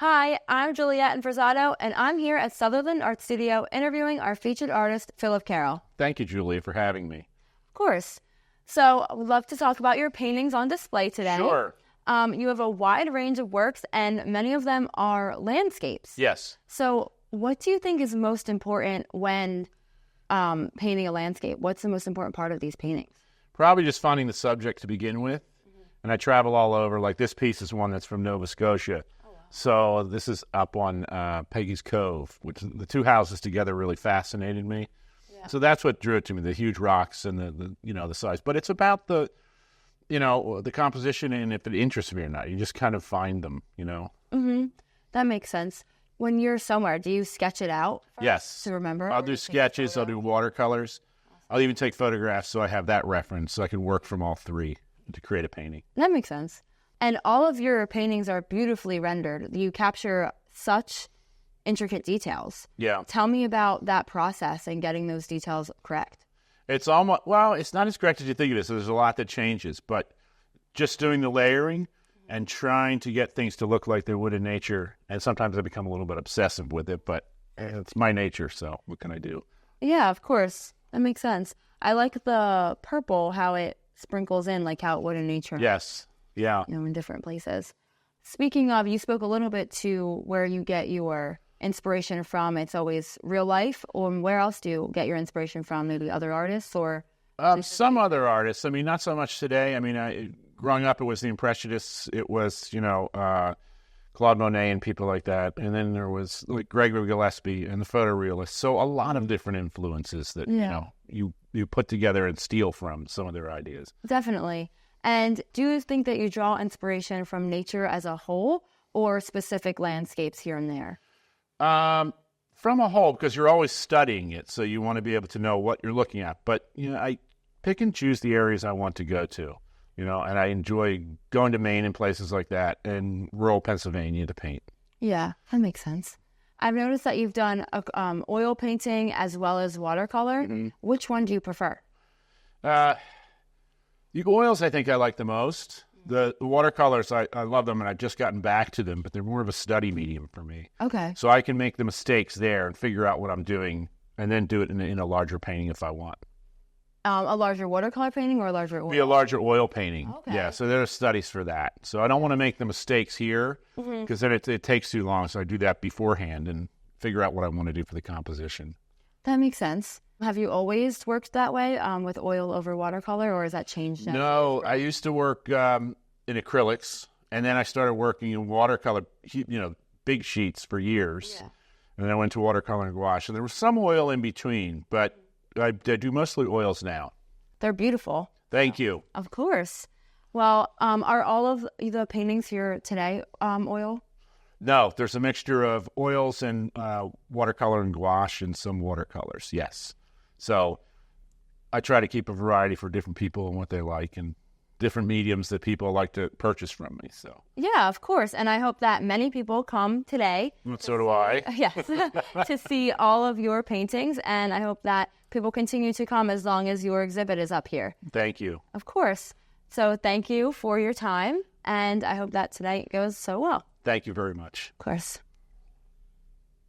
Hi, I'm Juliette Infrazato, and I'm here at Sutherland Art Studio interviewing our featured artist, Philip Carroll. Thank you, Julia, for having me. Of course. So I would love to talk about your paintings on display today. Sure. You have a wide range of works, and many of them are landscapes. Yes. So what do you think is most important when painting a landscape? What's the most important part of these paintings? Probably just finding the subject to begin with. And I travel all over. Like this piece is one that's from Nova Scotia. Oh, wow. So this is up on Peggy's Cove, which the two houses together really fascinated me. Yeah. So that's what drew it to me, the huge rocks and the size. But it's about the composition and if it interests me or not. You just kind of find them, Mm-hmm. That makes sense. When you're somewhere, do you sketch it out first Yes. to remember? I'll do sketches. I'll do watercolors. Awesome. I'll even take photographs so I have that reference so I can work from all three to create a painting. That makes sense. And all of your paintings are beautifully rendered. You capture such intricate details. Yeah. Tell me about that process and getting those details correct. It's almost, well, it's not as correct as you think it is. So there's a lot that changes, but just doing the layering and trying to get things to look like they would in nature. And sometimes I become a little bit obsessive with it, but it's my nature. So what can I do? Yeah, of course. That makes sense. I like the purple, how it sprinkles in like how it would in nature. Yes. Yeah. In different places. Speaking of, you spoke a little bit to where you get your inspiration from. It's always real life, or where else do you get your inspiration from? Maybe other artists or? Some other artists. I mean, not so much today. I mean, growing up, it was the Impressionists. It was, Claude Monet and people like that. And then there was like Gregory Gillespie and the photorealists. So a lot of different influences that, you put together and steal from some of their ideas. Definitely. And do you think that you draw inspiration from nature as a whole or specific landscapes here and there? From a whole, because you're always studying it, so you want to be able to know what you're looking at. But, I pick and choose the areas I want to go to, and I enjoy going to Maine and places like that and rural Pennsylvania to paint. Yeah. That makes sense. I've noticed that you've done oil painting as well as watercolor. Mm-hmm. Which one do you prefer? The oils I think I like the most. The watercolors, I love them, and I've just gotten back to them, but they're more of a study medium for me. Okay. So I can make the mistakes there and figure out what I'm doing and then do it in a larger painting if I want. A larger watercolor painting or a larger oil? Be a larger oil painting. Okay. Yeah, so there are studies for that. So I don't want to make the mistakes here because then it takes too long. So I do that beforehand and figure out what I want to do for the composition. That makes sense. Have you always worked that way with oil over watercolor, or has that changed now? No, I used to work in acrylics, and then I started working in watercolor, big sheets for years. Yeah. And then I went to watercolor and gouache. And there was some oil in between, but I do mostly oils now. They're beautiful. Thank you. Of course. Well, are all of the paintings here today oil? No, there's a mixture of oils and watercolor and gouache and some watercolors, yes. So I try to keep a variety for different people and what they like and different mediums that people like to purchase from me. So yeah, of course. And I hope that many people come today. So do I. Yes, to see all of your paintings. And I hope that people continue to come as long as your exhibit is up here. Thank you. Of course. So thank you for your time. And I hope that tonight goes so well. Thank you very much. Of course.